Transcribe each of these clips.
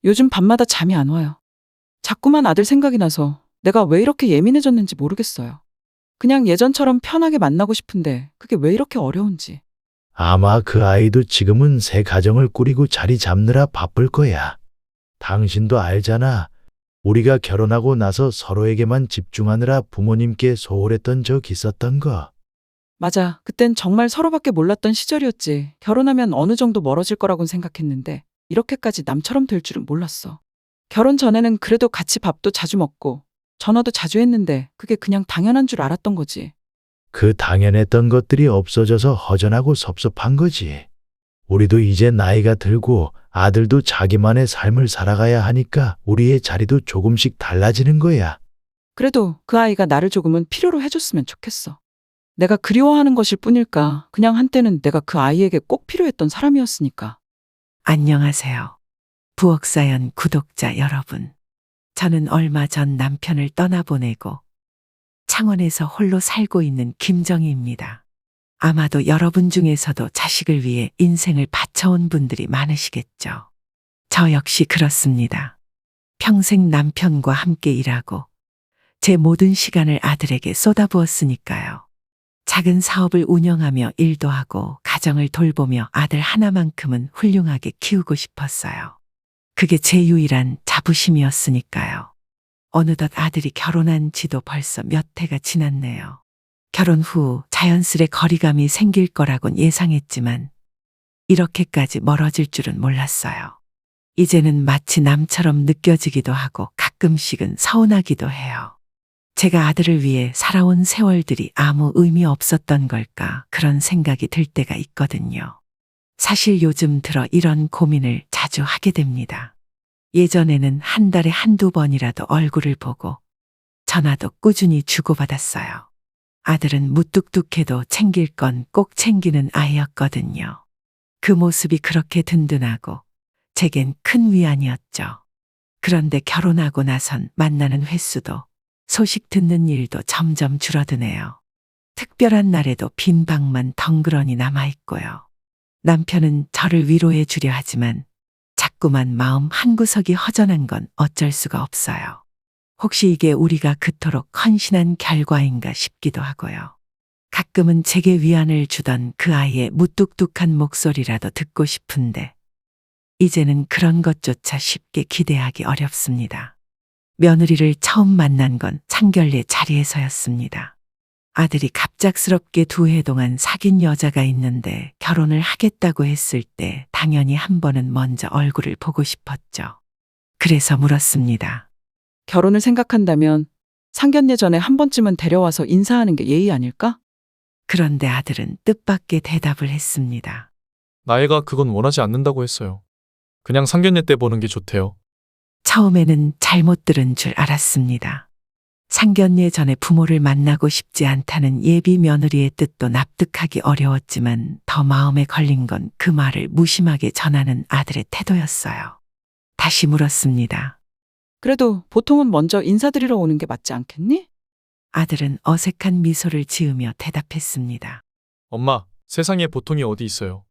요즘 밤마다 잠이 안 와요. 자꾸만 아들 생각이 나서 내가 왜 이렇게 예민해졌는지 모르겠어요. 그냥 예전처럼 편하게 만나고 싶은데 그게 왜 이렇게 어려운지. 아마 그 아이도 지금은 새 가정을 꾸리고 자리 잡느라 바쁠 거야. 당신도 알잖아. 우리가 결혼하고 나서 서로에게만 집중하느라 부모님께 소홀했던 적 있었던 거. 맞아. 그땐 정말 서로밖에 몰랐던 시절이었지. 결혼하면 어느 정도 멀어질 거라고는 생각했는데 이렇게까지 남처럼 될 줄은 몰랐어. 결혼 전에는 그래도 같이 밥도 자주 먹고 전화도 자주 했는데 그게 그냥 당연한 줄 알았던 거지. 그 당연했던 것들이 없어져서 허전하고 섭섭한 거지. 우리도 이제 나이가 들고 아들도 자기만의 삶을 살아가야 하니까 우리의 자리도 조금씩 달라지는 거야. 그래도 그 아이가 나를 조금은 필요로 해줬으면 좋겠어. 내가 그리워하는 것일 뿐일까. 그냥 한때는 내가 그 아이에게 꼭 필요했던 사람이었으니까. 안녕하세요. 부엌사연 구독자 여러분. 저는 얼마 전 남편을 떠나보내고 창원에서 홀로 살고 있는 김정희입니다. 아마도 여러분 중에서도 자식을 위해 인생을 바쳐온 분들이 많으시겠죠. 저 역시 그렇습니다. 평생 남편과 함께 일하고 제 모든 시간을 아들에게 쏟아부었으니까요. 작은 사업을 운영하며 일도 하고 가정을 돌보며 아들 하나만큼은 훌륭하게 키우고 싶었어요. 그게 제 유일한 자부심이었으니까요. 어느덧 아들이 결혼한 지도 벌써 몇 해가 지났네요. 결혼 후 자연스레 거리감이 생길 거라곤 예상했지만 이렇게까지 멀어질 줄은 몰랐어요. 이제는 마치 남처럼 느껴지기도 하고 가끔씩은 서운하기도 해요. 제가 아들을 위해 살아온 세월들이 아무 의미 없었던 걸까 그런 생각이 들 때가 있거든요. 사실 요즘 들어 이런 고민을 자주 하게 됩니다. 예전에는 한 달에 한두 번이라도 얼굴을 보고 전화도 꾸준히 주고받았어요. 아들은 무뚝뚝해도 챙길 건 꼭 챙기는 아이였거든요. 그 모습이 그렇게 든든하고 제겐 큰 위안이었죠. 그런데 결혼하고 나선 만나는 횟수도 소식 듣는 일도 점점 줄어드네요. 특별한 날에도 빈 방만 덩그러니 남아있고요. 남편은 저를 위로해 주려 하지만 자꾸만 마음 한구석이 허전한 건 어쩔 수가 없어요. 혹시 이게 우리가 그토록 헌신한 결과인가 싶기도 하고요. 가끔은 제게 위안을 주던 그 아이의 무뚝뚝한 목소리라도 듣고 싶은데 이제는 그런 것조차 쉽게 기대하기 어렵습니다. 며느리를 처음 만난 건 상견례 자리에서였습니다. 아들이 갑작스럽게 2해 동안 사귄 여자가 있는데 결혼을 하겠다고 했을 때 당연히 한 번은 먼저 얼굴을 보고 싶었죠. 그래서 물었습니다. 결혼을 생각한다면 상견례 전에 한 번쯤은 데려와서 인사하는 게 예의 아닐까? 그런데 아들은 뜻밖의 대답을 했습니다. 나이가 그건 원하지 않는다고 했어요. 그냥 상견례 때 보는 게 좋대요. 처음에는 잘못 들은 줄 알았습니다. 상견례 전에 부모를 만나고 싶지 않다는 예비 며느리의 뜻도 납득하기 어려웠지만 더 마음에 걸린 건 그 말을 무심하게 전하는 아들의 태도였어요. 다시 물었습니다. 그래도 보통은 먼저 인사드리러 오는 게 맞지 않겠니? 아들은 어색한 미소를 지으며 대답했습니다. 엄마, 세상에 보통이 어디 있어요.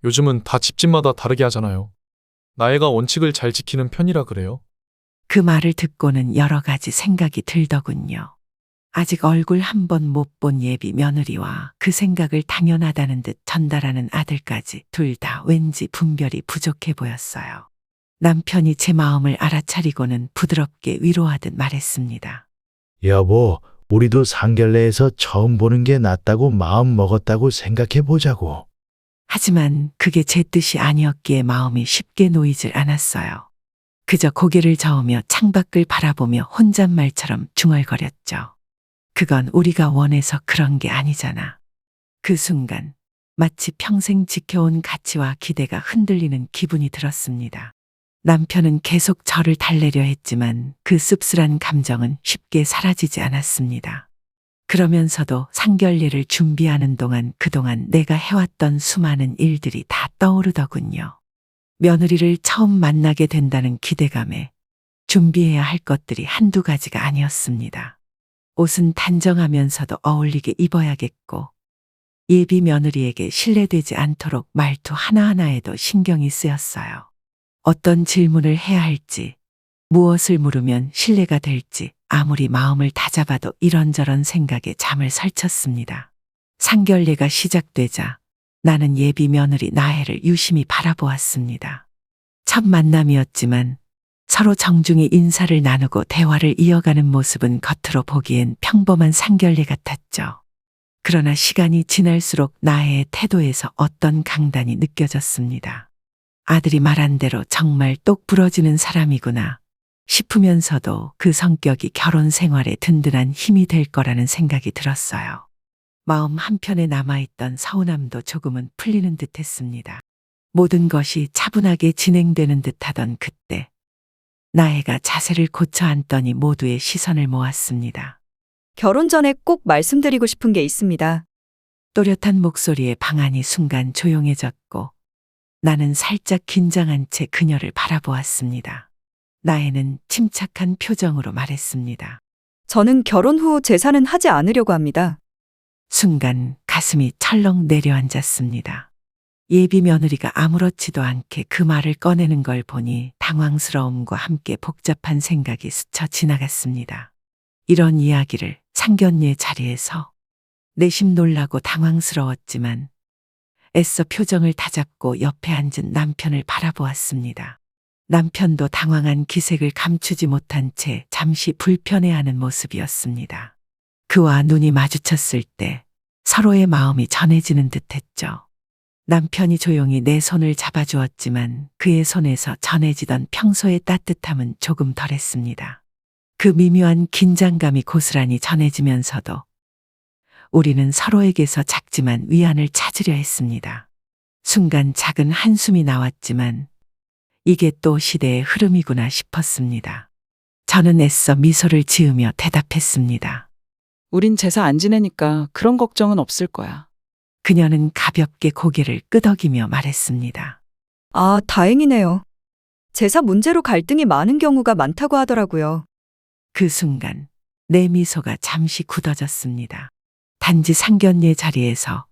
요즘은 다 집집마다 다르게 하잖아요. 나이가 원칙을 잘 지키는 편이라 그래요. 그 말을 듣고는 여러 가지 생각이 들더군요. 아직 얼굴 한 번 못 본 예비 며느리와 그 생각을 당연하다는 듯 전달하는 아들까지 둘 다 왠지 분별이 부족해 보였어요. 남편이 제 마음을 알아차리고는 부드럽게 위로하듯 말했습니다. 여보, 우리도 상견례에서 처음 보는 게 낫다고 마음 먹었다고 생각해 보자고. 하지만 그게 제 뜻이 아니었기에 마음이 쉽게 놓이질 않았어요. 그저 고개를 저으며 창밖을 바라보며 혼잣말처럼 중얼거렸죠. 그건 우리가 원해서 그런 게 아니잖아. 그 순간 마치 평생 지켜온 가치와 기대가 흔들리는 기분이 들었습니다. 남편은 계속 저를 달래려 했지만 그 씁쓸한 감정은 쉽게 사라지지 않았습니다. 그러면서도 상견례를 준비하는 동안 그동안 내가 해왔던 수많은 일들이 다 떠오르더군요. 며느리를 처음 만나게 된다는 기대감에 준비해야 할 것들이 한두 가지가 아니었습니다. 옷은 단정하면서도 어울리게 입어야겠고 예비 며느리에게 신뢰되지 않도록 말투 하나하나에도 신경이 쓰였어요. 어떤 질문을 해야 할지, 무엇을 물으면 신뢰가 될지 아무리 마음을 다잡아도 이런저런 생각에 잠을 설쳤습니다. 상견례가 시작되자 나는 예비 며느리 나혜를 유심히 바라보았습니다. 첫 만남이었지만 서로 정중히 인사를 나누고 대화를 이어가는 모습은 겉으로 보기엔 평범한 상견례 같았죠. 그러나 시간이 지날수록 나혜의 태도에서 어떤 강단이 느껴졌습니다. 아들이 말한 대로 정말 똑 부러지는 사람이구나 싶으면서도 그 성격이 결혼 생활에 든든한 힘이 될 거라는 생각이 들었어요. 마음 한편에 남아있던 서운함도 조금은 풀리는 듯 했습니다. 모든 것이 차분하게 진행되는 듯하던 그때 나혜가 자세를 고쳐 앉더니 모두의 시선을 모았습니다. 결혼 전에 꼭 말씀드리고 싶은 게 있습니다. 또렷한 목소리에 방안이 순간 조용해졌고 나는 살짝 긴장한 채 그녀를 바라보았습니다. 나혜는 침착한 표정으로 말했습니다. 저는 결혼 후 재산은 하지 않으려고 합니다. 순간 가슴이 철렁 내려앉았습니다. 예비 며느리가 아무렇지도 않게 그 말을 꺼내는 걸 보니 당황스러움과 함께 복잡한 생각이 스쳐 지나갔습니다. 이런 이야기를 상견례 자리에서 내심 놀라고 당황스러웠지만 애써 표정을 다잡고 옆에 앉은 남편을 바라보았습니다. 남편도 당황한 기색을 감추지 못한 채 잠시 불편해하는 모습이었습니다. 그와 눈이 마주쳤을 때 서로의 마음이 전해지는 듯했죠. 남편이 조용히 내 손을 잡아주었지만 그의 손에서 전해지던 평소의 따뜻함은 조금 덜했습니다. 그 미묘한 긴장감이 고스란히 전해지면서도 우리는 서로에게서 작지만 위안을 찾으려 했습니다. 순간 작은 한숨이 나왔지만 이게 또 시대의 흐름이구나 싶었습니다. 저는 애써 미소를 지으며 대답했습니다. 우린 제사 안 지내니까 그런 걱정은 없을 거야. 그녀는 가볍게 고개를 끄덕이며 말했습니다. 아, 다행이네요. 제사 문제로 갈등이 많은 경우가 많다고 하더라고요. 그 순간 내 미소가 잠시 굳어졌습니다. 단지 상견례 자리에서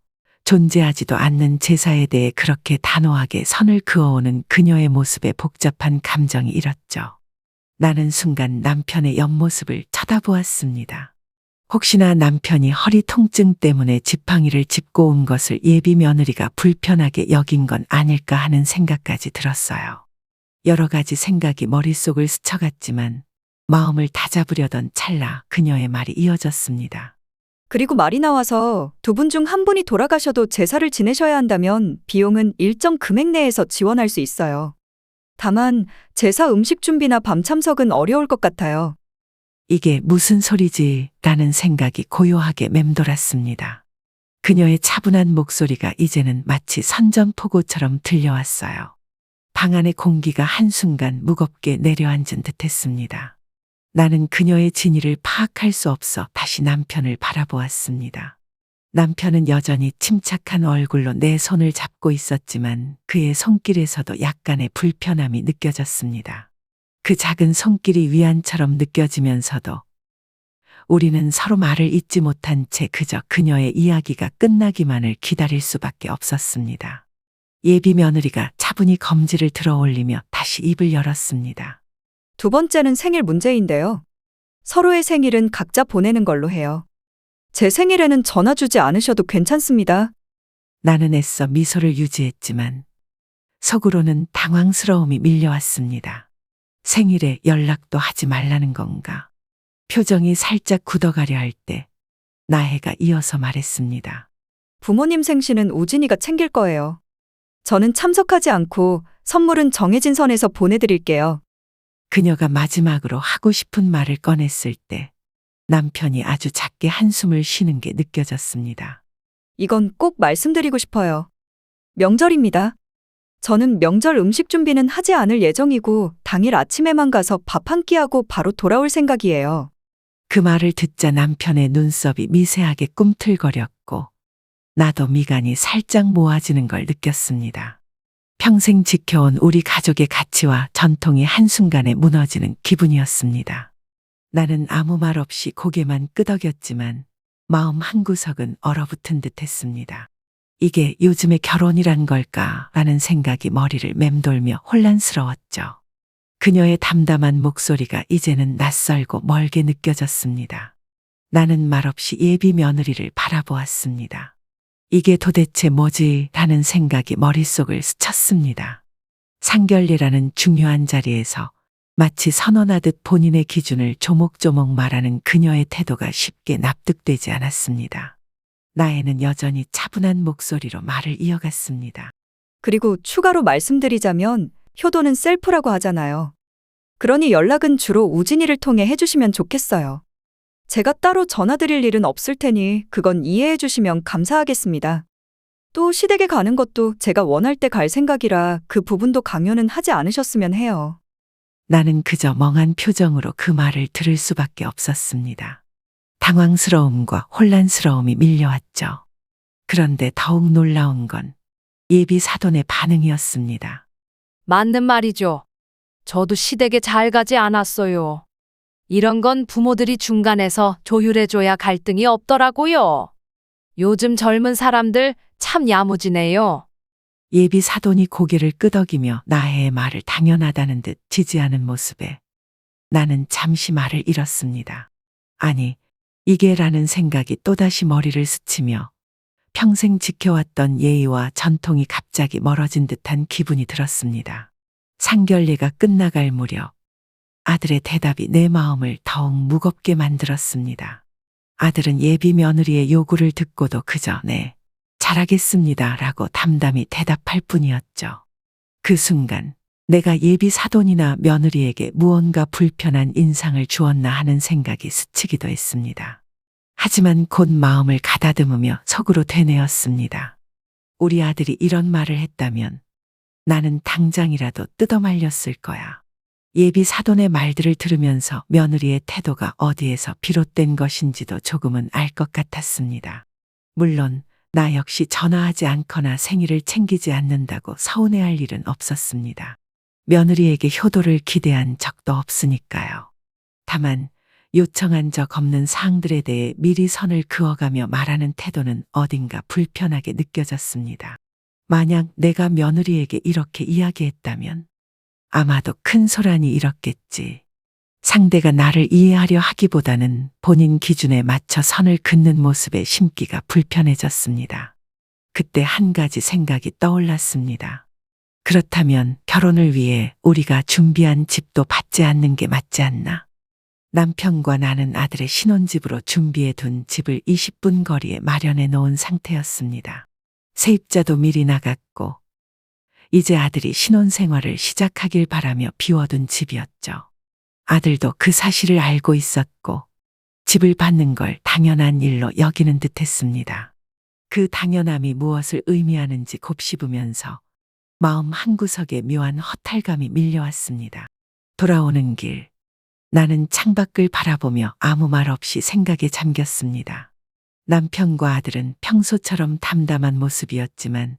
존재하지도 않는 제사에 대해 그렇게 단호하게 선을 그어오는 그녀의 모습에 복잡한 감정이 일었죠. 나는 순간 남편의 옆모습을 쳐다보았습니다. 혹시나 남편이 허리 통증 때문에 지팡이를 짚고 온 것을 예비 며느리가 불편하게 여긴 건 아닐까 하는 생각까지 들었어요. 여러 가지 생각이 머릿속을 스쳐갔지만 마음을 다잡으려던 찰나 그녀의 말이 이어졌습니다. 그리고 말이 나와서 두 분 중 한 분이 돌아가셔도 제사를 지내셔야 한다면 비용은 일정 금액 내에서 지원할 수 있어요. 다만 제사 음식 준비나 밤 참석은 어려울 것 같아요. 이게 무슨 소리지? 라는 생각이 고요하게 맴돌았습니다. 그녀의 차분한 목소리가 이제는 마치 선전포고처럼 들려왔어요. 방 안의 공기가 한순간 무겁게 내려앉은 듯했습니다. 나는 그녀의 진위를 파악할 수 없어 다시 남편을 바라보았습니다. 남편은 여전히 침착한 얼굴로 내 손을 잡고 있었지만 그의 손길에서도 약간의 불편함이 느껴졌습니다. 그 작은 손길이 위안처럼 느껴지면서도 우리는 서로 말을 잇지 못한 채 그저 그녀의 이야기가 끝나기만을 기다릴 수밖에 없었습니다. 예비 며느리가 차분히 검지를 들어 올리며 다시 입을 열었습니다. 두 번째는 생일 문제인데요. 서로의 생일은 각자 보내는 걸로 해요. 제 생일에는 전화 주지 않으셔도 괜찮습니다. 나는 애써 미소를 유지했지만 속으로는 당황스러움이 밀려왔습니다. 생일에 연락도 하지 말라는 건가? 표정이 살짝 굳어가려 할 때 나혜가 이어서 말했습니다. 부모님 생신은 우진이가 챙길 거예요. 저는 참석하지 않고 선물은 정해진 선에서 보내드릴게요. 그녀가 마지막으로 하고 싶은 말을 꺼냈을 때 남편이 아주 작게 한숨을 쉬는 게 느껴졌습니다. 이건 꼭 말씀드리고 싶어요. 명절입니다. 저는 명절 음식 준비는 하지 않을 예정이고 당일 아침에만 가서 밥 한 끼 하고 바로 돌아올 생각이에요. 그 말을 듣자 남편의 눈썹이 미세하게 꿈틀거렸고 나도 미간이 살짝 모아지는 걸 느꼈습니다. 평생 지켜온 우리 가족의 가치와 전통이 한순간에 무너지는 기분이었습니다. 나는 아무 말 없이 고개만 끄덕였지만 마음 한구석은 얼어붙은 듯 했습니다. 이게 요즘의 결혼이란 걸까라는 생각이 머리를 맴돌며 혼란스러웠죠. 그녀의 담담한 목소리가 이제는 낯설고 멀게 느껴졌습니다. 나는 말없이 예비 며느리를 바라보았습니다. 이게 도대체 뭐지? 라는 생각이 머릿속을 스쳤습니다. 상견례라는 중요한 자리에서 마치 선언하듯 본인의 기준을 조목조목 말하는 그녀의 태도가 쉽게 납득되지 않았습니다. 나애는 여전히 차분한 목소리로 말을 이어갔습니다. 그리고 추가로 말씀드리자면 효도는 셀프라고 하잖아요. 그러니 연락은 주로 우진이를 통해 해주시면 좋겠어요. 제가 따로 전화드릴 일은 없을 테니 그건 이해해 주시면 감사하겠습니다. 또 시댁에 가는 것도 제가 원할 때 갈 생각이라 그 부분도 강요는 하지 않으셨으면 해요. 나는 그저 멍한 표정으로 그 말을 들을 수밖에 없었습니다. 당황스러움과 혼란스러움이 밀려왔죠. 그런데 더욱 놀라운 건 예비 사돈의 반응이었습니다. 맞는 말이죠. 저도 시댁에 잘 가지 않았어요. 이런 건 부모들이 중간에서 조율해줘야 갈등이 없더라고요. 요즘 젊은 사람들 참 야무지네요. 예비 사돈이 고개를 끄덕이며 나의 말을 당연하다는 듯 지지하는 모습에 나는 잠시 말을 잃었습니다. 아니, 이게라는 생각이 또다시 머리를 스치며 평생 지켜왔던 예의와 전통이 갑자기 멀어진 듯한 기분이 들었습니다. 상견례가 끝나갈 무렵 아들의 대답이 내 마음을 더욱 무겁게 만들었습니다. 아들은 예비 며느리의 요구를 듣고도 그저 네, 잘하겠습니다 라고 담담히 대답할 뿐이었죠. 그 순간 내가 예비 사돈이나 며느리에게 무언가 불편한 인상을 주었나 하는 생각이 스치기도 했습니다. 하지만 곧 마음을 가다듬으며 속으로 되뇌었습니다. 우리 아들이 이런 말을 했다면 나는 당장이라도 뜯어말렸을 거야. 예비 사돈의 말들을 들으면서 며느리의 태도가 어디에서 비롯된 것인지도 조금은 알 것 같았습니다. 물론 나 역시 전화하지 않거나 생일을 챙기지 않는다고 서운해할 일은 없었습니다. 며느리에게 효도를 기대한 적도 없으니까요. 다만 요청한 적 없는 사항들에 대해 미리 선을 그어가며 말하는 태도는 어딘가 불편하게 느껴졌습니다. 만약 내가 며느리에게 이렇게 이야기했다면 아마도 큰 소란이 일었겠지. 상대가 나를 이해하려 하기보다는 본인 기준에 맞춰 선을 긋는 모습에 심기가 불편해졌습니다. 그때 한 가지 생각이 떠올랐습니다. 그렇다면 결혼을 위해 우리가 준비한 집도 받지 않는 게 맞지 않나? 남편과 나는 아들의 신혼집으로 준비해 둔 집을 20분 거리에 마련해 놓은 상태였습니다. 세입자도 미리 나갔고 이제 아들이 신혼생활을 시작하길 바라며 비워둔 집이었죠. 아들도 그 사실을 알고 있었고 집을 받는 걸 당연한 일로 여기는 듯했습니다. 그 당연함이 무엇을 의미하는지 곱씹으면서 마음 한구석에 묘한 허탈감이 밀려왔습니다. 돌아오는 길, 나는 창밖을 바라보며 아무 말 없이 생각에 잠겼습니다. 남편과 아들은 평소처럼 담담한 모습이었지만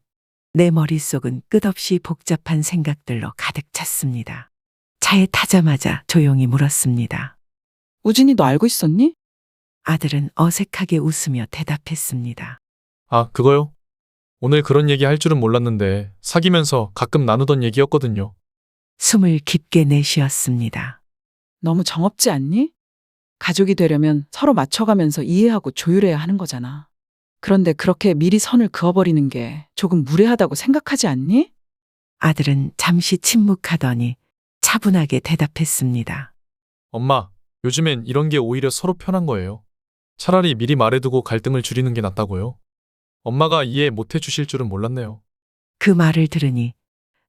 내 머릿속은 끝없이 복잡한 생각들로 가득 찼습니다. 차에 타자마자 조용히 물었습니다. 우진이 너 알고 있었니? 아들은 어색하게 웃으며 대답했습니다. 아, 그거요? 오늘 그런 얘기 할 줄은 몰랐는데 사귀면서 가끔 나누던 얘기였거든요. 숨을 깊게 내쉬었습니다. 너무 정없지 않니? 가족이 되려면 서로 맞춰가면서 이해하고 조율해야 하는 거잖아. 그런데 그렇게 미리 선을 그어버리는 게 조금 무례하다고 생각하지 않니? 아들은 잠시 침묵하더니 차분하게 대답했습니다. 엄마, 요즘엔 이런 게 오히려 서로 편한 거예요. 차라리 미리 말해두고 갈등을 줄이는 게 낫다고요. 엄마가 이해 못 해주실 줄은 몰랐네요. 그 말을 들으니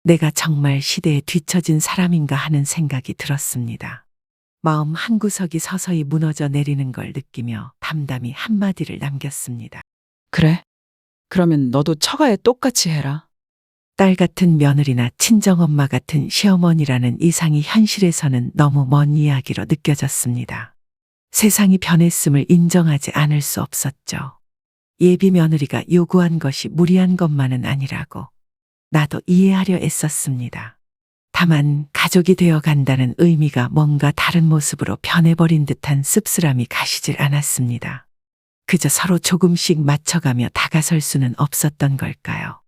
내가 정말 시대에 뒤처진 사람인가 하는 생각이 들었습니다. 마음 한구석이 서서히 무너져 내리는 걸 느끼며 담담히 한마디를 남겼습니다. 그래. 그러면 너도 처가에 똑같이 해라. 딸 같은 며느리나 친정엄마 같은 시어머니라는 이상이 현실에서는 너무 먼 이야기로 느껴졌습니다. 세상이 변했음을 인정하지 않을 수 없었죠. 예비 며느리가 요구한 것이 무리한 것만은 아니라고 나도 이해하려 애썼습니다. 다만 가족이 되어 간다는 의미가 뭔가 다른 모습으로 변해버린 듯한 씁쓸함이 가시질 않았습니다. 그저 서로 조금씩 맞춰가며 다가설 수는 없었던 걸까요?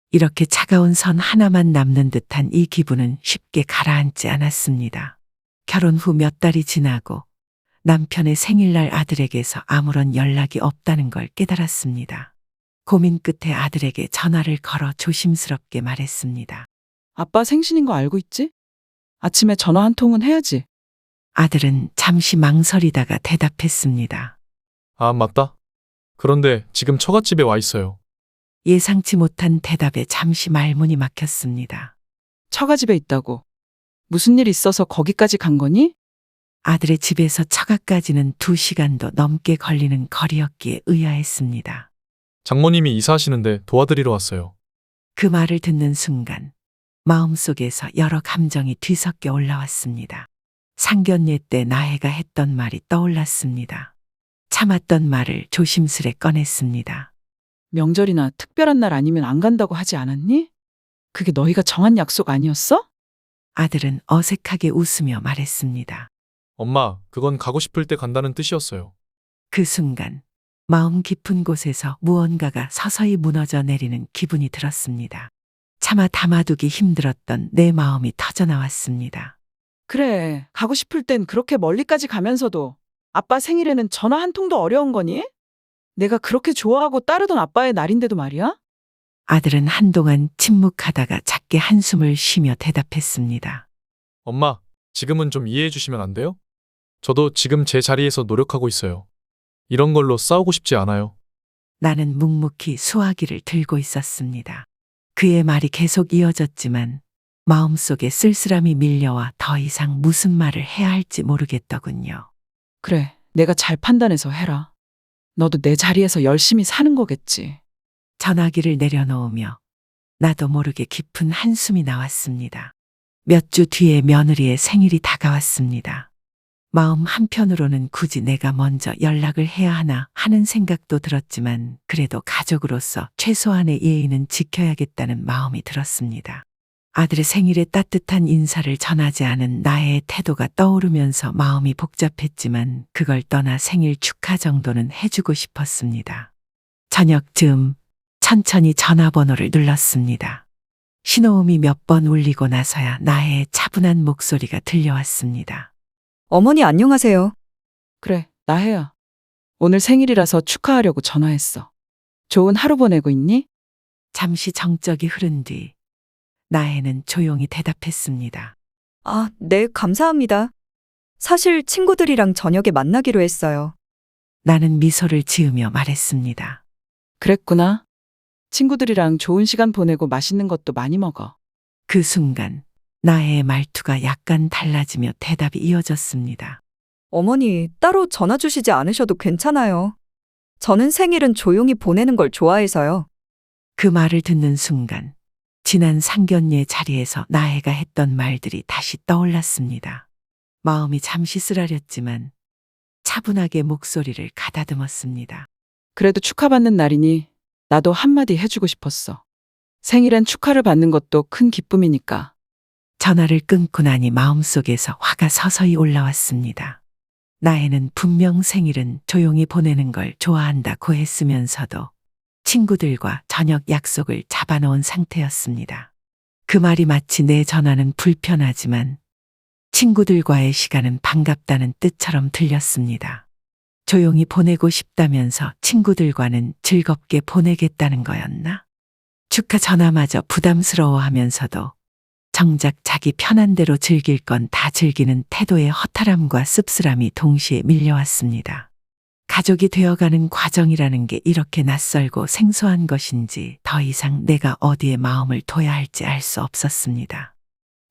이렇게 차가운 선 하나만 남는 듯한 이 기분은 쉽게 가라앉지 않았습니다. 결혼 후 몇 달이 지나고 남편의 생일날 아들에게서 아무런 연락이 없다는 걸 깨달았습니다. 고민 끝에 아들에게 전화를 걸어 조심스럽게 말했습니다. 아빠 생신인 거 알고 있지? 아침에 전화 한 통은 해야지. 아들은 잠시 망설이다가 대답했습니다. 아, 맞다. 그런데 지금 처갓집에 와 있어요. 예상치 못한 대답에 잠시 말문이 막혔습니다. 처가집에 있다고. 무슨 일 있어서 거기까지 간 거니? 아들의 집에서 처가까지는 2시간도 넘게 걸리는 거리였기에 의아했습니다. 장모님이 이사하시는데 도와드리러 왔어요. 그 말을 듣는 순간 마음속에서 여러 감정이 뒤섞여 올라왔습니다. 상견례 때 나혜가 했던 말이 떠올랐습니다. 참았던 말을 조심스레 꺼냈습니다. 명절이나 특별한 날 아니면 안 간다고 하지 않았니? 그게 너희가 정한 약속 아니었어? 아들은 어색하게 웃으며 말했습니다. 엄마, 그건 가고 싶을 때 간다는 뜻이었어요. 그 순간 마음 깊은 곳에서 무언가가 서서히 무너져 내리는 기분이 들었습니다. 차마 담아두기 힘들었던 내 마음이 터져나왔습니다. 그래, 가고 싶을 땐 그렇게 멀리까지 가면서도 아빠 생일에는 전화 한 통도 어려운 거니? 내가 그렇게 좋아하고 따르던 아빠의 날인데도 말이야? 아들은 한동안 침묵하다가 작게 한숨을 쉬며 대답했습니다. 엄마, 지금은 좀 이해해 주시면 안 돼요? 저도 지금 제 자리에서 노력하고 있어요. 이런 걸로 싸우고 싶지 않아요. 나는 묵묵히 수화기를 들고 있었습니다. 그의 말이 계속 이어졌지만 마음속에 쓸쓸함이 밀려와 더 이상 무슨 말을 해야 할지 모르겠더군요. 그래, 내가 잘 판단해서 해라. 너도 내 자리에서 열심히 사는 거겠지. 전화기를 내려놓으며 나도 모르게 깊은 한숨이 나왔습니다. 몇 주 뒤에 며느리의 생일이 다가왔습니다. 마음 한편으로는 굳이 내가 먼저 연락을 해야 하나 하는 생각도 들었지만 그래도 가족으로서 최소한의 예의는 지켜야겠다는 마음이 들었습니다. 아들의 생일에 따뜻한 인사를 전하지 않은 나의 태도가 떠오르면서 마음이 복잡했지만 그걸 떠나 생일 축하 정도는 해주고 싶었습니다. 저녁 즈음 천천히 전화번호를 눌렀습니다. 신호음이 몇 번 울리고 나서야 나의 차분한 목소리가 들려왔습니다. 어머니 안녕하세요. 그래, 나혜야. 오늘 생일이라서 축하하려고 전화했어. 좋은 하루 보내고 있니? 잠시 정적이 흐른 뒤 나혜는 조용히 대답했습니다. 아, 네, 감사합니다. 사실 친구들이랑 저녁에 만나기로 했어요. 나는 미소를 지으며 말했습니다. 그랬구나. 친구들이랑 좋은 시간 보내고 맛있는 것도 많이 먹어. 그 순간 나의 말투가 약간 달라지며 대답이 이어졌습니다. 어머니, 따로 전화 주시지 않으셔도 괜찮아요. 저는 생일은 조용히 보내는 걸 좋아해서요. 그 말을 듣는 순간 지난 상견례 자리에서 나혜가 했던 말들이 다시 떠올랐습니다. 마음이 잠시 쓰라렸지만 차분하게 목소리를 가다듬었습니다. 그래도 축하받는 날이니 나도 한마디 해주고 싶었어. 생일엔 축하를 받는 것도 큰 기쁨이니까. 전화를 끊고 나니 마음속에서 화가 서서히 올라왔습니다. 나혜는 분명 생일은 조용히 보내는 걸 좋아한다고 했으면서도 친구들과 저녁 약속을 잡아놓은 상태였습니다. 그 말이 마치 내 전화는 불편하지만 친구들과의 시간은 반갑다는 뜻처럼 들렸습니다. 조용히 보내고 싶다면서 친구들과는 즐겁게 보내겠다는 거였나? 축하 전화마저 부담스러워하면서도 정작 자기 편한 대로 즐길 건 다 즐기는 태도의 허탈함과 씁쓸함이 동시에 밀려왔습니다. 가족이 되어가는 과정이라는 게 이렇게 낯설고 생소한 것인지 더 이상 내가 어디에 마음을 둬야 할지 알 수 없었습니다.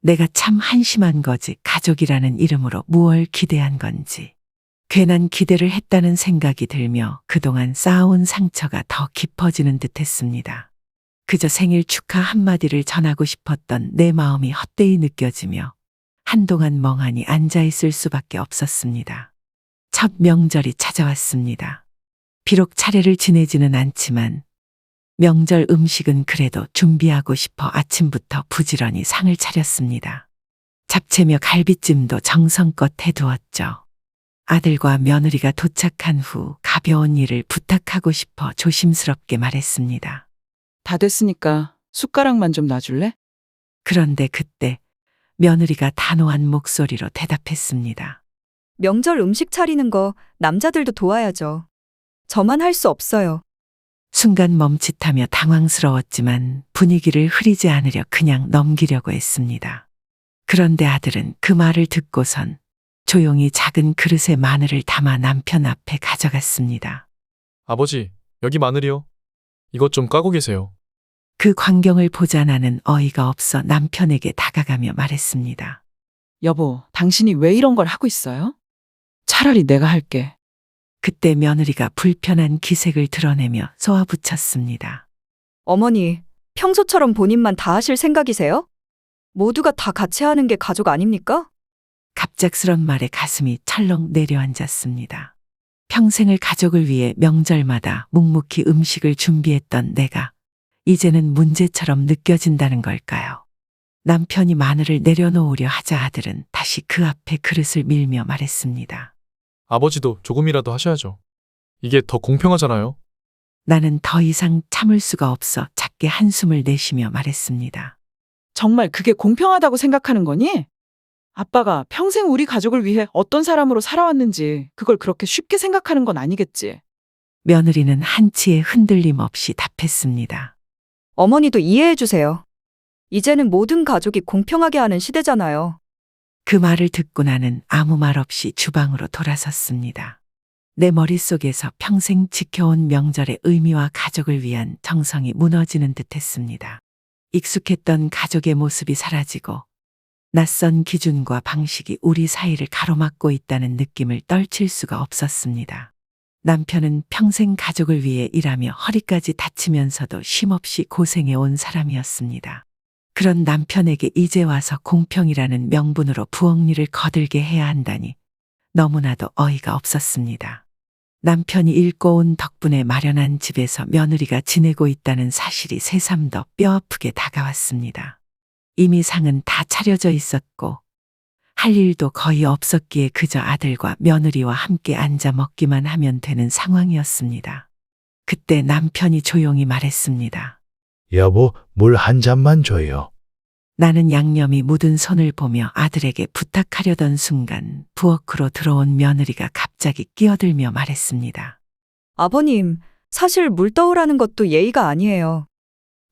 내가 참 한심한 거지 가족이라는 이름으로 무얼 기대한 건지. 괜한 기대를 했다는 생각이 들며 그동안 쌓아온 상처가 더 깊어지는 듯했습니다. 그저 생일 축하 한마디를 전하고 싶었던 내 마음이 헛되이 느껴지며 한동안 멍하니 앉아있을 수밖에 없었습니다. 첫 명절이 찾아왔습니다. 비록 차례를 지내지는 않지만 명절 음식은 그래도 준비하고 싶어 아침부터 부지런히 상을 차렸습니다. 잡채며 갈비찜도 정성껏 해두었죠. 아들과 며느리가 도착한 후 가벼운 일을 부탁하고 싶어 조심스럽게 말했습니다. 다 됐으니까 숟가락만 좀 놔줄래? 그런데 그때 며느리가 단호한 목소리로 대답했습니다. 명절 음식 차리는 거 남자들도 도와야죠. 저만 할 수 없어요. 순간 멈칫하며 당황스러웠지만 분위기를 흐리지 않으려 그냥 넘기려고 했습니다. 그런데 아들은 그 말을 듣고선 조용히 작은 그릇에 마늘을 담아 남편 앞에 가져갔습니다. 아버지, 여기 마늘이요. 이것 좀 까고 계세요. 그 광경을 보자 나는 어이가 없어 남편에게 다가가며 말했습니다. 여보, 당신이 왜 이런 걸 하고 있어요? 차라리 내가 할게. 그때 며느리가 불편한 기색을 드러내며 쏘아붙였습니다. 어머니, 평소처럼 본인만 다 하실 생각이세요? 모두가 다 같이 하는 게 가족 아닙니까? 갑작스런 말에 가슴이 철렁 내려앉았습니다. 평생을 가족을 위해 명절마다 묵묵히 음식을 준비했던 내가 이제는 문제처럼 느껴진다는 걸까요? 남편이 마늘을 내려놓으려 하자 아들은 다시 그 앞에 그릇을 밀며 말했습니다. 아버지도 조금이라도 하셔야죠. 이게 더 공평하잖아요. 나는 더 이상 참을 수가 없어 작게 한숨을 내쉬며 말했습니다. 정말 그게 공평하다고 생각하는 거니? 아빠가 평생 우리 가족을 위해 어떤 사람으로 살아왔는지 그걸 그렇게 쉽게 생각하는 건 아니겠지. 며느리는 한치의 흔들림 없이 답했습니다. 어머니도 이해해 주세요. 이제는 모든 가족이 공평하게 하는 시대잖아요. 그 말을 듣고 나는 아무 말 없이 주방으로 돌아섰습니다. 내 머릿속에서 평생 지켜온 명절의 의미와 가족을 위한 정성이 무너지는 듯했습니다. 익숙했던 가족의 모습이 사라지고 낯선 기준과 방식이 우리 사이를 가로막고 있다는 느낌을 떨칠 수가 없었습니다. 남편은 평생 가족을 위해 일하며 허리까지 다치면서도 쉼없이 고생해온 사람이었습니다. 그런 남편에게 이제 와서 공평이라는 명분으로 부엌일을 거들게 해야 한다니 너무나도 어이가 없었습니다. 남편이 잃고 온 덕분에 마련한 집에서 며느리가 지내고 있다는 사실이 새삼 더 뼈아프게 다가왔습니다. 이미 상은 다 차려져 있었고 할 일도 거의 없었기에 그저 아들과 며느리와 함께 앉아 먹기만 하면 되는 상황이었습니다. 그때 남편이 조용히 말했습니다. 여보, 물 한 잔만 줘요. 나는 양념이 묻은 손을 보며 아들에게 부탁하려던 순간 부엌으로 들어온 며느리가 갑자기 끼어들며 말했습니다. 아버님, 사실 물 떠오라는 것도 예의가 아니에요.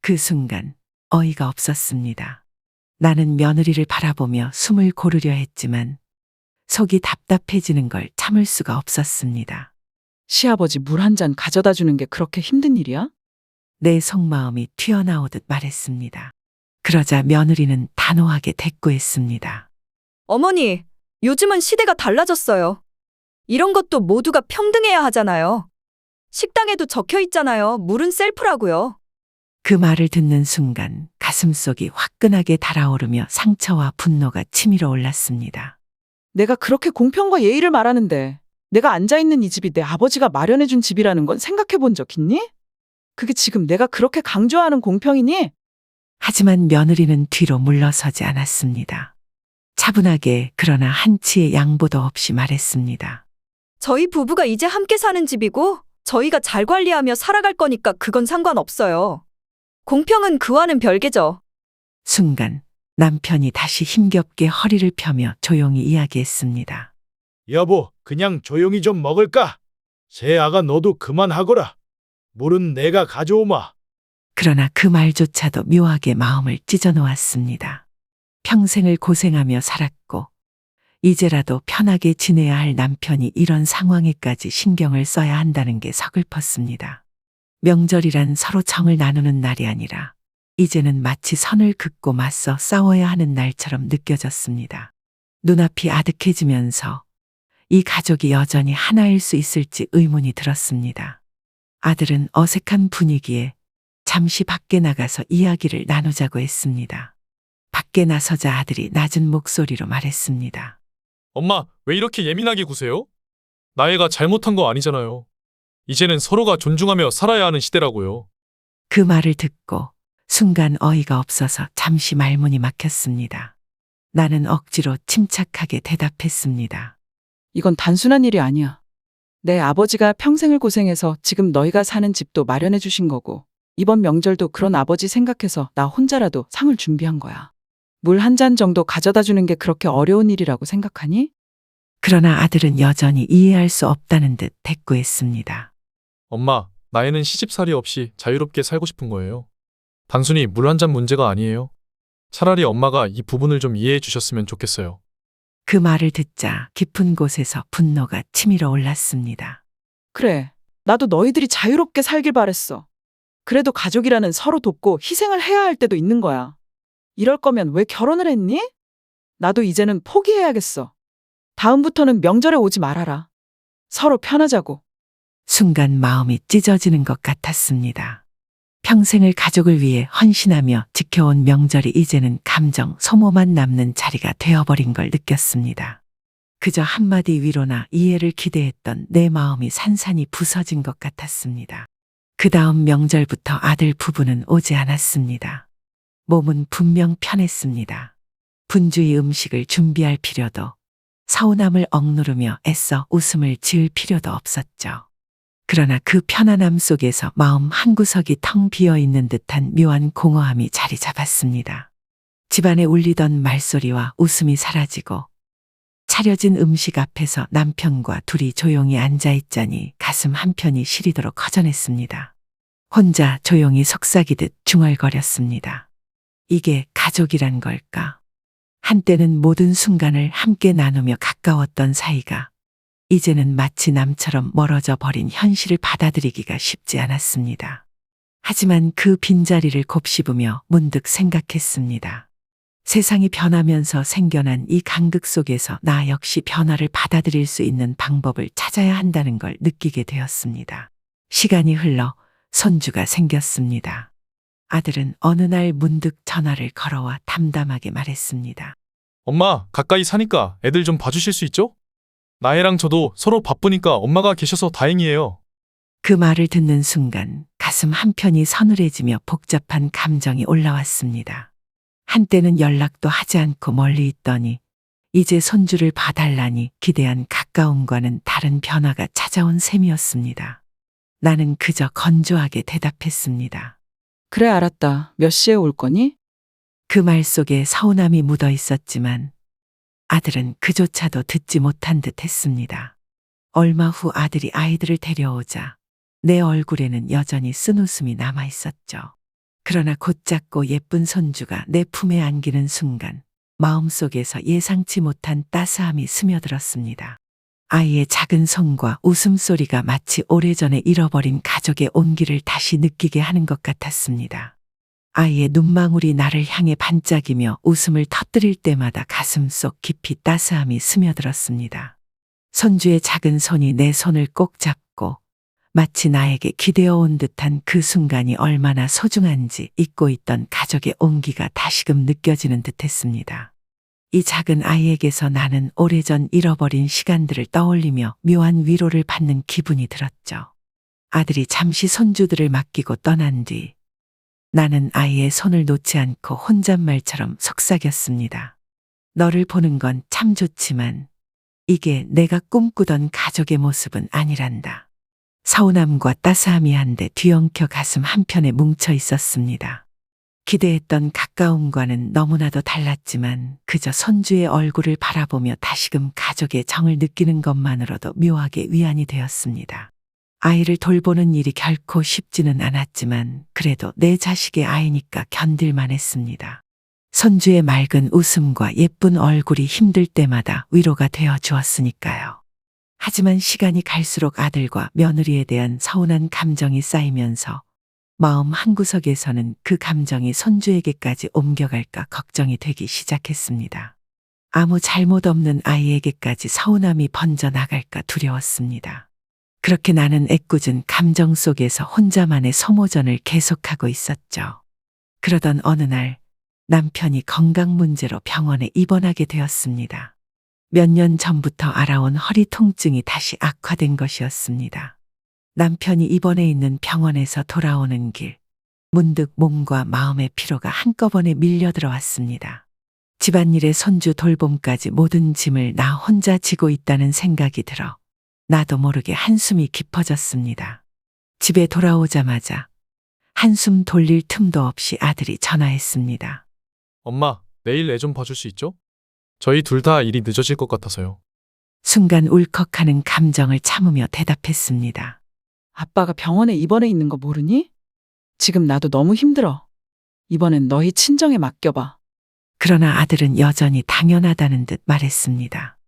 그 순간 어이가 없었습니다. 나는 며느리를 바라보며 숨을 고르려 했지만 속이 답답해지는 걸 참을 수가 없었습니다. 시아버지 물 한 잔 가져다 주는 게 그렇게 힘든 일이야? 내 속마음이 튀어나오듯 말했습니다. 그러자 며느리는 단호하게 대꾸했습니다. 어머니, 요즘은 시대가 달라졌어요. 이런 것도 모두가 평등해야 하잖아요. 식당에도 적혀 있잖아요. 물은 셀프라고요. 그 말을 듣는 순간 가슴속이 화끈하게 달아오르며 상처와 분노가 치밀어 올랐습니다. 내가 그렇게 공평과 예의를 말하는데 내가 앉아있는 이 집이 내 아버지가 마련해준 집이라는 건 생각해 본 적 있니? 그게 지금 내가 그렇게 강조하는 공평이니? 하지만 며느리는 뒤로 물러서지 않았습니다. 차분하게 그러나 한치의 양보도 없이 말했습니다. 저희 부부가 이제 함께 사는 집이고 저희가 잘 관리하며 살아갈 거니까 그건 상관없어요. 공평은 그와는 별개죠. 순간 남편이 다시 힘겹게 허리를 펴며 조용히 이야기했습니다. 여보, 그냥 조용히 좀 먹을까? 새아가 너도 그만하거라. 물은 내가 가져오마. 그러나 그 말조차도 묘하게 마음을 찢어놓았습니다. 평생을 고생하며 살았고 이제라도 편하게 지내야 할 남편이 이런 상황에까지 신경을 써야 한다는 게 서글펐습니다. 명절이란 서로 정을 나누는 날이 아니라 이제는 마치 선을 긋고 맞서 싸워야 하는 날처럼 느껴졌습니다. 눈앞이 아득해지면서 이 가족이 여전히 하나일 수 있을지 의문이 들었습니다. 아들은 어색한 분위기에 잠시 밖에 나가서 이야기를 나누자고 했습니다. 밖에 나서자 아들이 낮은 목소리로 말했습니다. 엄마, 왜 이렇게 예민하게 구세요? 나애가 잘못한 거 아니잖아요. 이제는 서로가 존중하며 살아야 하는 시대라고요. 그 말을 듣고 순간 어이가 없어서 잠시 말문이 막혔습니다. 나는 억지로 침착하게 대답했습니다. 이건 단순한 일이 아니야. 내 아버지가 평생을 고생해서 지금 너희가 사는 집도 마련해 주신 거고, 이번 명절도 그런 아버지 생각해서 나 혼자라도 상을 준비한 거야. 물 한 잔 정도 가져다 주는 게 그렇게 어려운 일이라고 생각하니? 그러나 아들은 여전히 이해할 수 없다는 듯 대꾸했습니다. 엄마, 나이는 시집살이 없이 자유롭게 살고 싶은 거예요. 단순히 물 한 잔 문제가 아니에요. 차라리 엄마가 이 부분을 좀 이해해 주셨으면 좋겠어요. 그 말을 듣자 깊은 곳에서 분노가 치밀어 올랐습니다. 그래, 나도 너희들이 자유롭게 살길 바랬어. 그래도 가족이라는 서로 돕고 희생을 해야 할 때도 있는 거야. 이럴 거면 왜 결혼을 했니? 나도 이제는 포기해야겠어. 다음부터는 명절에 오지 말아라. 서로 편하자고. 순간 마음이 찢어지는 것 같았습니다. 평생을 가족을 위해 헌신하며 지켜온 명절이 이제는 감정 소모만 남는 자리가 되어버린 걸 느꼈습니다. 그저 한마디 위로나 이해를 기대했던 내 마음이 산산이 부서진 것 같았습니다. 그 다음 명절부터 아들 부부는 오지 않았습니다. 몸은 분명 편했습니다. 분주히 음식을 준비할 필요도, 서운함을 억누르며 애써 웃음을 지을 필요도 없었죠. 그러나 그 편안함 속에서 마음 한구석이 텅 비어 있는 듯한 묘한 공허함이 자리 잡았습니다. 집안에 울리던 말소리와 웃음이 사라지고 차려진 음식 앞에서 남편과 둘이 조용히 앉아 있자니 가슴 한편이 시리도록 허전했습니다. 혼자 조용히 속삭이듯 중얼거렸습니다. 이게 가족이란 걸까? 한때는 모든 순간을 함께 나누며 가까웠던 사이가 이제는 마치 남처럼 멀어져 버린 현실을 받아들이기가 쉽지 않았습니다. 하지만 그 빈자리를 곱씹으며 문득 생각했습니다. 세상이 변하면서 생겨난 이 간극 속에서 나 역시 변화를 받아들일 수 있는 방법을 찾아야 한다는 걸 느끼게 되었습니다. 시간이 흘러 손주가 생겼습니다. 아들은 어느 날 문득 전화를 걸어와 담담하게 말했습니다. 엄마, 가까이 사니까 애들 좀 봐주실 수 있죠? 나혜랑 저도 서로 바쁘니까 엄마가 계셔서 다행이에요. 그 말을 듣는 순간 가슴 한편이 서늘해지며 복잡한 감정이 올라왔습니다. 한때는 연락도 하지 않고 멀리 있더니 이제 손주를 봐달라니 기대한 가까움과는 다른 변화가 찾아온 셈이었습니다. 나는 그저 건조하게 대답했습니다. 그래, 알았다. 몇 시에 올 거니? 그 말 속에 서운함이 묻어 있었지만 아들은 그조차도 듣지 못한 듯 했습니다. 얼마 후 아들이 아이들을 데려오자 내 얼굴에는 여전히 쓴웃음이 남아 있었죠. 그러나 곧작고 예쁜 손주가 내 품에 안기는 순간 마음속에서 예상치 못한 따스함이 스며들었습니다. 아이의 작은 손과 웃음소리가 마치 오래전에 잃어버린 가족의 온기를 다시 느끼게 하는 것 같았습니다. 아이의 눈망울이 나를 향해 반짝이며 웃음을 터뜨릴 때마다 가슴 속 깊이 따스함이 스며들었습니다. 손주의 작은 손이 내 손을 꼭 잡고 마치 나에게 기대어 온 듯한 그 순간이 얼마나 소중한지 잊고 있던 가족의 온기가 다시금 느껴지는 듯했습니다. 이 작은 아이에게서 나는 오래전 잃어버린 시간들을 떠올리며 묘한 위로를 받는 기분이 들었죠. 아들이 잠시 손주들을 맡기고 떠난 뒤 나는 아이의 손을 놓지 않고 혼잣말처럼 속삭였습니다. 너를 보는 건 참 좋지만 이게 내가 꿈꾸던 가족의 모습은 아니란다. 서운함과 따스함이 한데 뒤엉켜 가슴 한편에 뭉쳐 있었습니다. 기대했던 가까움과는 너무나도 달랐지만 그저 손주의 얼굴을 바라보며 다시금 가족의 정을 느끼는 것만으로도 묘하게 위안이 되었습니다. 아이를 돌보는 일이 결코 쉽지는 않았지만 그래도 내 자식의 아이니까 견딜만 했습니다. 손주의 맑은 웃음과 예쁜 얼굴이 힘들 때마다 위로가 되어 주었으니까요. 하지만 시간이 갈수록 아들과 며느리에 대한 서운한 감정이 쌓이면서 마음 한구석에서는 그 감정이 손주에게까지 옮겨갈까 걱정이 되기 시작했습니다. 아무 잘못 없는 아이에게까지 서운함이 번져나갈까 두려웠습니다. 그렇게 나는 애꿎은 감정 속에서 혼자만의 소모전을 계속하고 있었죠. 그러던 어느 날 남편이 건강 문제로 병원에 입원하게 되었습니다. 몇 년 전부터 알아온 허리 통증이 다시 악화된 것이었습니다. 남편이 입원해 있는 병원에서 돌아오는 길, 문득 몸과 마음의 피로가 한꺼번에 밀려 들어왔습니다. 집안일에 손주 돌봄까지 모든 짐을 나 혼자 지고 있다는 생각이 들어 나도 모르게 한숨이 깊어졌습니다. 집에 돌아오자마자 한숨 돌릴 틈도 없이 아들이 전화했습니다. 엄마, 내일 애 좀 봐줄 수 있죠? 저희 둘 다 일이 늦어질 것 같아서요. 순간 울컥하는 감정을 참으며 대답했습니다. 아빠가 병원에 입원해 있는 거 모르니? 지금 나도 너무 힘들어. 이번엔 너희 친정에 맡겨봐. 그러나 아들은 여전히 당연하다는 듯 말했습니다.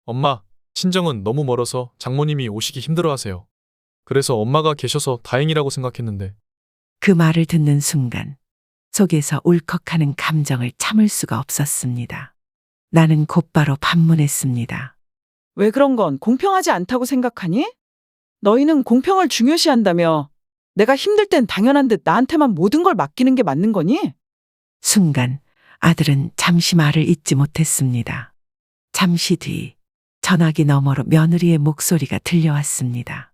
엄마, 친정은 너무 멀어서 장모님이 오시기 힘들어하세요. 그래서 엄마가 계셔서 다행이라고 생각했는데. 그 말을 듣는 순간 속에서 울컥하는 감정을 참을 수가 없었습니다. 나는 곧바로 반문했습니다. 왜 그런 건 공평하지 않다고 생각하니? 너희는 공평을 중요시한다며 내가 힘들 땐 당연한 듯 나한테만 모든 걸 맡기는 게 맞는 거니? 순간 아들은 잠시 말을 잇지 못했습니다. 잠시 뒤 전화기 너머로 며느리의 목소리가 들려왔습니다.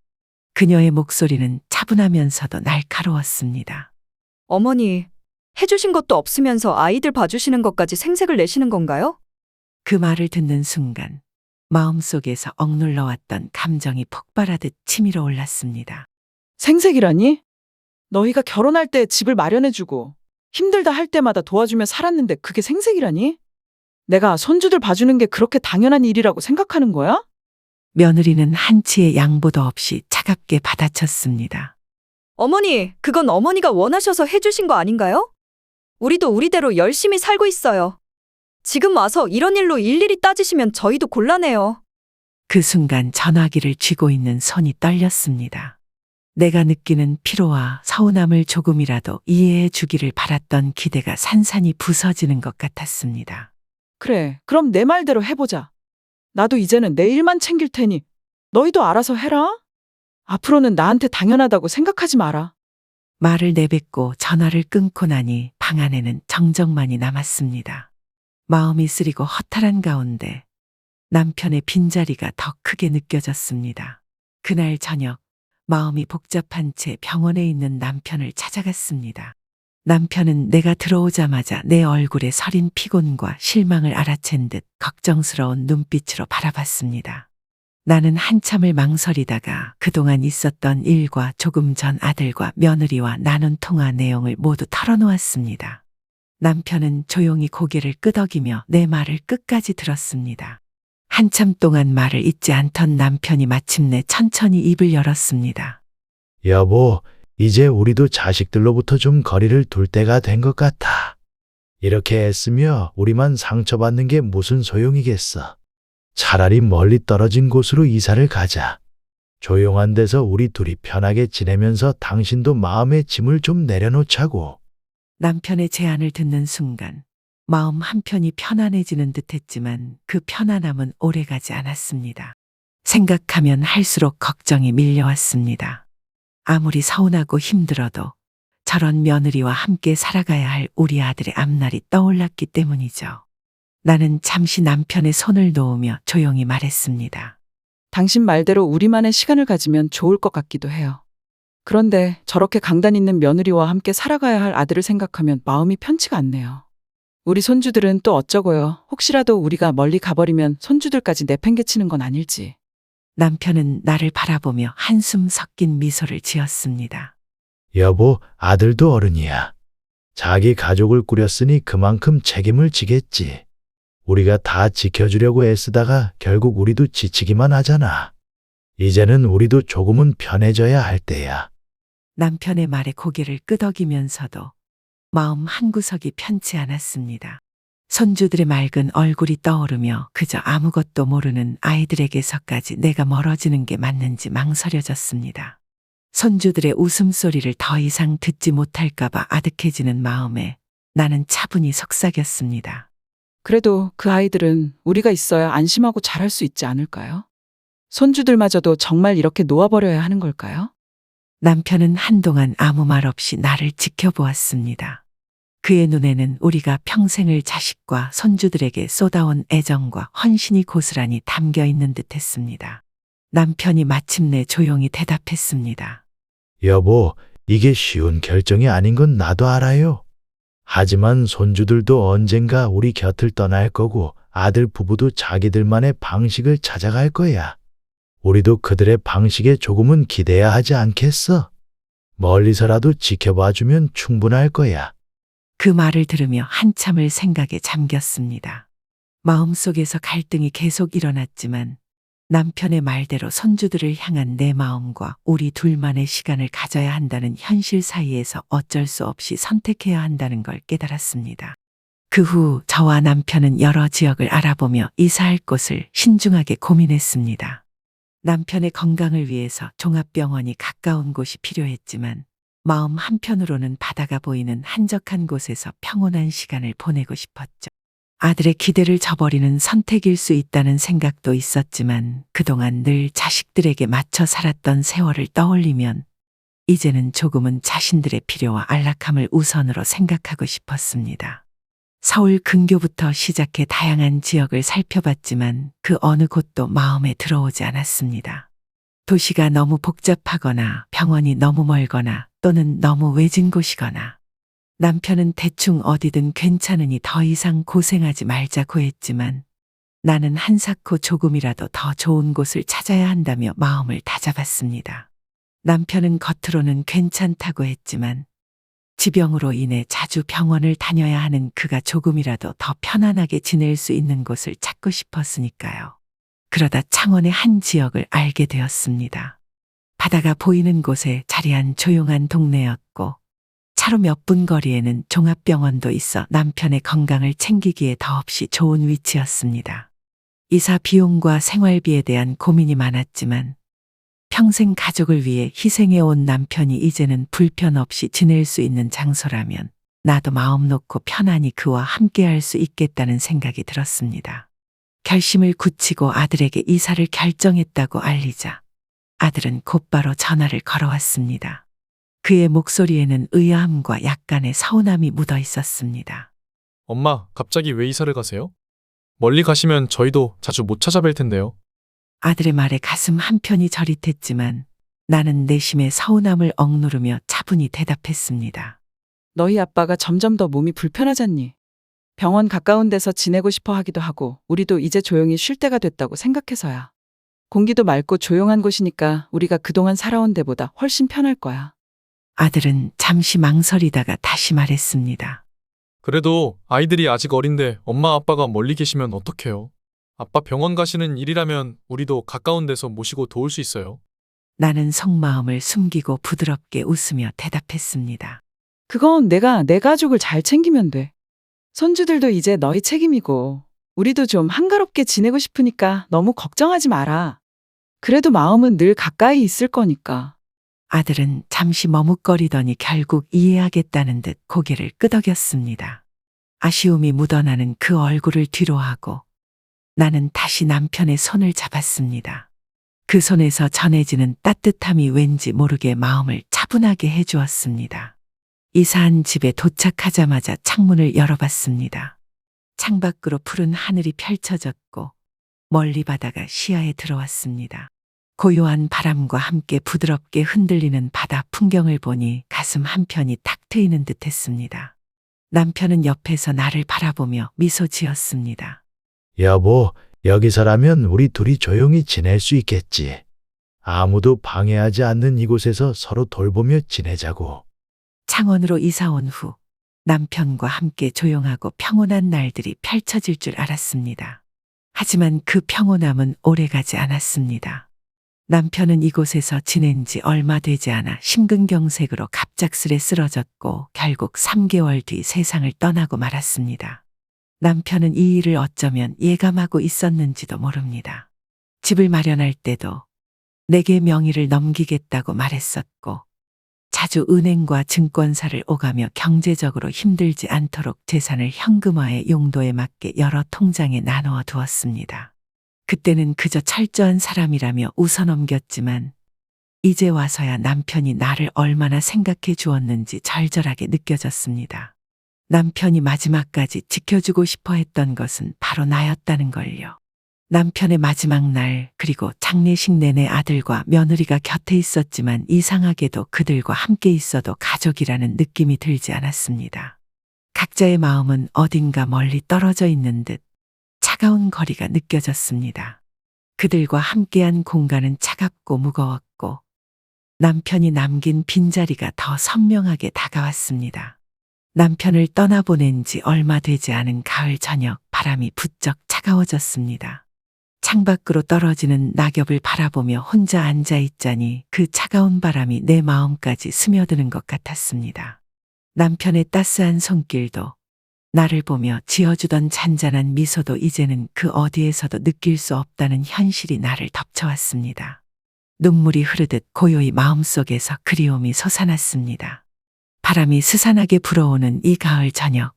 그녀의 목소리는 차분하면서도 날카로웠습니다. 어머니, 해주신 것도 없으면서 아이들 봐주시는 것까지 생색을 내시는 건가요? 그 말을 듣는 순간 마음속에서 억눌러왔던 감정이 폭발하듯 치밀어 올랐습니다. 생색이라니? 너희가 결혼할 때 집을 마련해주고 힘들다 할 때마다 도와주며 살았는데 그게 생색이라니? 내가 손주들 봐주는 게 그렇게 당연한 일이라고 생각하는 거야? 며느리는 한치의 양보도 없이 차갑게 받아쳤습니다. 어머니, 그건 어머니가 원하셔서 해주신 거 아닌가요? 우리도 우리대로 열심히 살고 있어요. 지금 와서 이런 일로 일일이 따지시면 저희도 곤란해요. 그 순간 전화기를 쥐고 있는 손이 떨렸습니다. 내가 느끼는 피로와 서운함을 조금이라도 이해해 주기를 바랐던 기대가 산산이 부서지는 것 같았습니다. 그래, 그럼 내 말대로 해보자. 나도 이제는 내 일만 챙길 테니 너희도 알아서 해라. 앞으로는 나한테 당연하다고 생각하지 마라. 말을 내뱉고 전화를 끊고 나니 방 안에는 정적만이 남았습니다. 마음이 쓰리고 허탈한 가운데 남편의 빈자리가 더 크게 느껴졌습니다. 그날 저녁 마음이 복잡한 채 병원에 있는 남편을 찾아갔습니다. 남편은 내가 들어오자마자 내 얼굴에 서린 피곤과 실망을 알아챈 듯 걱정스러운 눈빛으로 바라봤습니다. 나는 한참을 망설이다가 그동안 있었던 일과 조금 전 아들과 며느리와 나눈 통화 내용을 모두 털어놓았습니다. 남편은 조용히 고개를 끄덕이며 내 말을 끝까지 들었습니다. 한참 동안 말을 잇지 않던 남편이 마침내 천천히 입을 열었습니다. 여보, 이제 우리도 자식들로부터 좀 거리를 둘 때가 된 것 같아. 이렇게 애쓰며 우리만 상처받는 게 무슨 소용이겠어. 차라리 멀리 떨어진 곳으로 이사를 가자. 조용한 데서 우리 둘이 편하게 지내면서 당신도 마음의 짐을 좀 내려놓자고. 남편의 제안을 듣는 순간 마음 한편이 편안해지는 듯했지만 그 편안함은 오래가지 않았습니다. 생각하면 할수록 걱정이 밀려왔습니다. 아무리 서운하고 힘들어도 저런 며느리와 함께 살아가야 할 우리 아들의 앞날이 떠올랐기 때문이죠. 나는 잠시 남편의 손을 놓으며 조용히 말했습니다. 당신 말대로 우리만의 시간을 가지면 좋을 것 같기도 해요. 그런데 저렇게 강단 있는 며느리와 함께 살아가야 할 아들을 생각하면 마음이 편치가 않네요. 우리 손주들은 또 어쩌고요. 혹시라도 우리가 멀리 가버리면 손주들까지 내팽개치는 건 아닐지. 남편은 나를 바라보며 한숨 섞인 미소를 지었습니다. 여보, 아들도 어른이야. 자기 가족을 꾸렸으니 그만큼 책임을 지겠지. 우리가 다 지켜주려고 애쓰다가 결국 우리도 지치기만 하잖아. 이제는 우리도 조금은 편해져야 할 때야. 남편의 말에 고개를 끄덕이면서도 마음 한구석이 편치 않았습니다. 손주들의 맑은 얼굴이 떠오르며 그저 아무것도 모르는 아이들에게서까지 내가 멀어지는 게 맞는지 망설여졌습니다. 손주들의 웃음소리를 더 이상 듣지 못할까봐 아득해지는 마음에 나는 차분히 속삭였습니다. 그래도 그 아이들은 우리가 있어야 안심하고 잘할 수 있지 않을까요? 손주들마저도 정말 이렇게 놓아버려야 하는 걸까요? 남편은 한동안 아무 말 없이 나를 지켜보았습니다. 그의 눈에는 우리가 평생을 자식과 손주들에게 쏟아온 애정과 헌신이 고스란히 담겨 있는 듯했습니다. 남편이 마침내 조용히 대답했습니다. 여보, 이게 쉬운 결정이 아닌 건 나도 알아요. 하지만 손주들도 언젠가 우리 곁을 떠날 거고 아들 부부도 자기들만의 방식을 찾아갈 거야. 우리도 그들의 방식에 조금은 기대야 하지 않겠어? 멀리서라도 지켜봐주면 충분할 거야. 그 말을 들으며 한참을 생각에 잠겼습니다. 마음속에서 갈등이 계속 일어났지만 남편의 말대로 손주들을 향한 내 마음과 우리 둘만의 시간을 가져야 한다는 현실 사이에서 어쩔 수 없이 선택해야 한다는 걸 깨달았습니다. 그 후 저와 남편은 여러 지역을 알아보며 이사할 곳을 신중하게 고민했습니다. 남편의 건강을 위해서 종합병원이 가까운 곳이 필요했지만 마음 한편으로는 바다가 보이는 한적한 곳에서 평온한 시간을 보내고 싶었죠. 아들의 기대를 저버리는 선택일 수 있다는 생각도 있었지만 그동안 늘 자식들에게 맞춰 살았던 세월을 떠올리면 이제는 조금은 자신들의 필요와 안락함을 우선으로 생각하고 싶었습니다. 서울 근교부터 시작해 다양한 지역을 살펴봤지만 그 어느 곳도 마음에 들어오지 않았습니다. 도시가 너무 복잡하거나 병원이 너무 멀거나 또는 너무 외진 곳이거나 남편은 대충 어디든 괜찮으니 더 이상 고생하지 말자고 했지만 나는 한사코 조금이라도 더 좋은 곳을 찾아야 한다며 마음을 다잡았습니다. 남편은 겉으로는 괜찮다고 했지만 지병으로 인해 자주 병원을 다녀야 하는 그가 조금이라도 더 편안하게 지낼 수 있는 곳을 찾고 싶었으니까요. 그러다 창원의 한 지역을 알게 되었습니다. 바다가 보이는 곳에 자리한 조용한 동네였고 차로 몇 분 거리에는 종합병원도 있어 남편의 건강을 챙기기에 더없이 좋은 위치였습니다. 이사 비용과 생활비에 대한 고민이 많았지만 평생 가족을 위해 희생해온 남편이 이제는 불편 없이 지낼 수 있는 장소라면 나도 마음 놓고 편안히 그와 함께할 수 있겠다는 생각이 들었습니다. 결심을 굳히고 아들에게 이사를 결정했다고 알리자 아들은 곧바로 전화를 걸어왔습니다. 그의 목소리에는 의아함과 약간의 서운함이 묻어 있었습니다. 엄마, 갑자기 왜 이사를 가세요? 멀리 가시면 저희도 자주 못 찾아뵐 텐데요. 아들의 말에 가슴 한편이 저릿했지만 나는 내심의 서운함을 억누르며 차분히 대답했습니다. 너희 아빠가 점점 더 몸이 불편하잖니. 병원 가까운 데서 지내고 싶어 하기도 하고 우리도 이제 조용히 쉴 때가 됐다고 생각해서야. 공기도 맑고 조용한 곳이니까 우리가 그동안 살아온 데보다 훨씬 편할 거야. 아들은 잠시 망설이다가 다시 말했습니다. 그래도 아이들이 아직 어린데 엄마 아빠가 멀리 계시면 어떡해요? 아빠 병원 가시는 일이라면 우리도 가까운 데서 모시고 도울 수 있어요. 나는 속마음을 숨기고 부드럽게 웃으며 대답했습니다. 그건 내가 내 가족을 잘 챙기면 돼. 손주들도 이제 너희 책임이고 우리도 좀 한가롭게 지내고 싶으니까 너무 걱정하지 마라. 그래도 마음은 늘 가까이 있을 거니까. 아들은 잠시 머뭇거리더니 결국 이해하겠다는 듯 고개를 끄덕였습니다. 아쉬움이 묻어나는 그 얼굴을 뒤로하고 나는 다시 남편의 손을 잡았습니다. 그 손에서 전해지는 따뜻함이 왠지 모르게 마음을 차분하게 해주었습니다. 이사한 집에 도착하자마자 창문을 열어봤습니다. 창밖으로 푸른 하늘이 펼쳐졌고 멀리 바다가 시야에 들어왔습니다. 고요한 바람과 함께 부드럽게 흔들리는 바다 풍경을 보니 가슴 한편이 탁 트이는 듯 했습니다. 남편은 옆에서 나를 바라보며 미소 지었습니다. 여보, 여기서라면 우리 둘이 조용히 지낼 수 있겠지. 아무도 방해하지 않는 이곳에서 서로 돌보며 지내자고. 창원으로 이사 온 후 남편과 함께 조용하고 평온한 날들이 펼쳐질 줄 알았습니다. 하지만 그 평온함은 오래가지 않았습니다. 남편은 이곳에서 지낸 지 얼마 되지 않아 심근경색으로 갑작스레 쓰러졌고 결국 3개월 뒤 세상을 떠나고 말았습니다. 남편은 이 일을 어쩌면 예감하고 있었는지도 모릅니다. 집을 마련할 때도 내게 명의를 넘기겠다고 말했었고 자주 은행과 증권사를 오가며 경제적으로 힘들지 않도록 재산을 현금화해 용도에 맞게 여러 통장에 나누어 두었습니다. 그때는 그저 철저한 사람이라며 웃어넘겼지만 이제 와서야 남편이 나를 얼마나 생각해 주었는지 절절하게 느껴졌습니다. 남편이 마지막까지 지켜주고 싶어 했던 것은 바로 나였다는 걸요. 남편의 마지막 날 그리고 장례식 내내 아들과 며느리가 곁에 있었지만 이상하게도 그들과 함께 있어도 가족이라는 느낌이 들지 않았습니다. 각자의 마음은 어딘가 멀리 떨어져 있는 듯 차가운 거리가 느껴졌습니다. 그들과 함께한 공간은 차갑고 무거웠고 남편이 남긴 빈자리가 더 선명하게 다가왔습니다. 남편을 떠나보낸 지 얼마 되지 않은 가을 저녁, 바람이 부쩍 차가워졌습니다. 창밖으로 떨어지는 낙엽을 바라보며 혼자 앉아 있자니 그 차가운 바람이 내 마음까지 스며드는 것 같았습니다. 남편의 따스한 손길도, 나를 보며 지어주던 잔잔한 미소도 이제는 그 어디에서도 느낄 수 없다는 현실이 나를 덮쳐왔습니다. 눈물이 흐르듯 고요히 마음속에서 그리움이 솟아났습니다. 바람이 스산하게 불어오는 이 가을 저녁,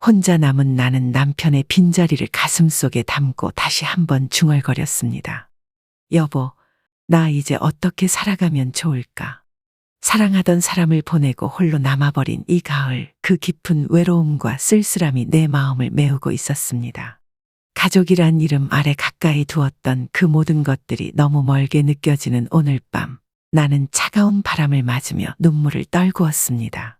혼자 남은 나는 남편의 빈자리를 가슴속에 담고 다시 한번 중얼거렸습니다. 여보, 나 이제 어떻게 살아가면 좋을까? 사랑하던 사람을 보내고 홀로 남아버린 이 가을, 그 깊은 외로움과 쓸쓸함이 내 마음을 메우고 있었습니다. 가족이란 이름 아래 가까이 두었던 그 모든 것들이 너무 멀게 느껴지는 오늘 밤, 나는 차가운 바람을 맞으며 눈물을 떨구었습니다.